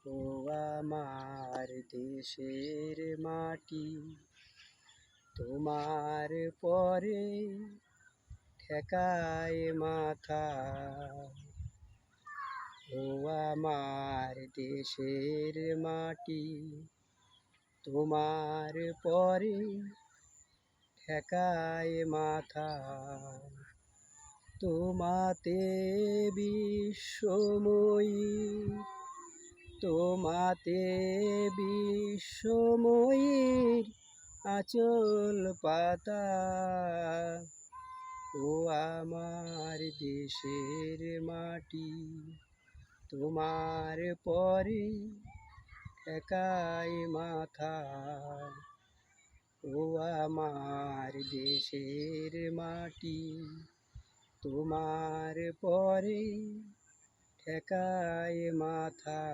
ও আমার দেশের মাটি, তোমার পরে ঠেকায় মাথা। ও আমার দেশের মাটি, তোমার পরে ঠেকায় মাথা। তোমাতে বিশ্বময়ী, তোমাতে বিশ্বময়ীর আঁচল পাতা। ও আমার দেশের মাটি, তোমার পরে ঠেকায় মাথা। ও আমার দেশের মাটি, তোমার পরে ঠেকায় মাথা।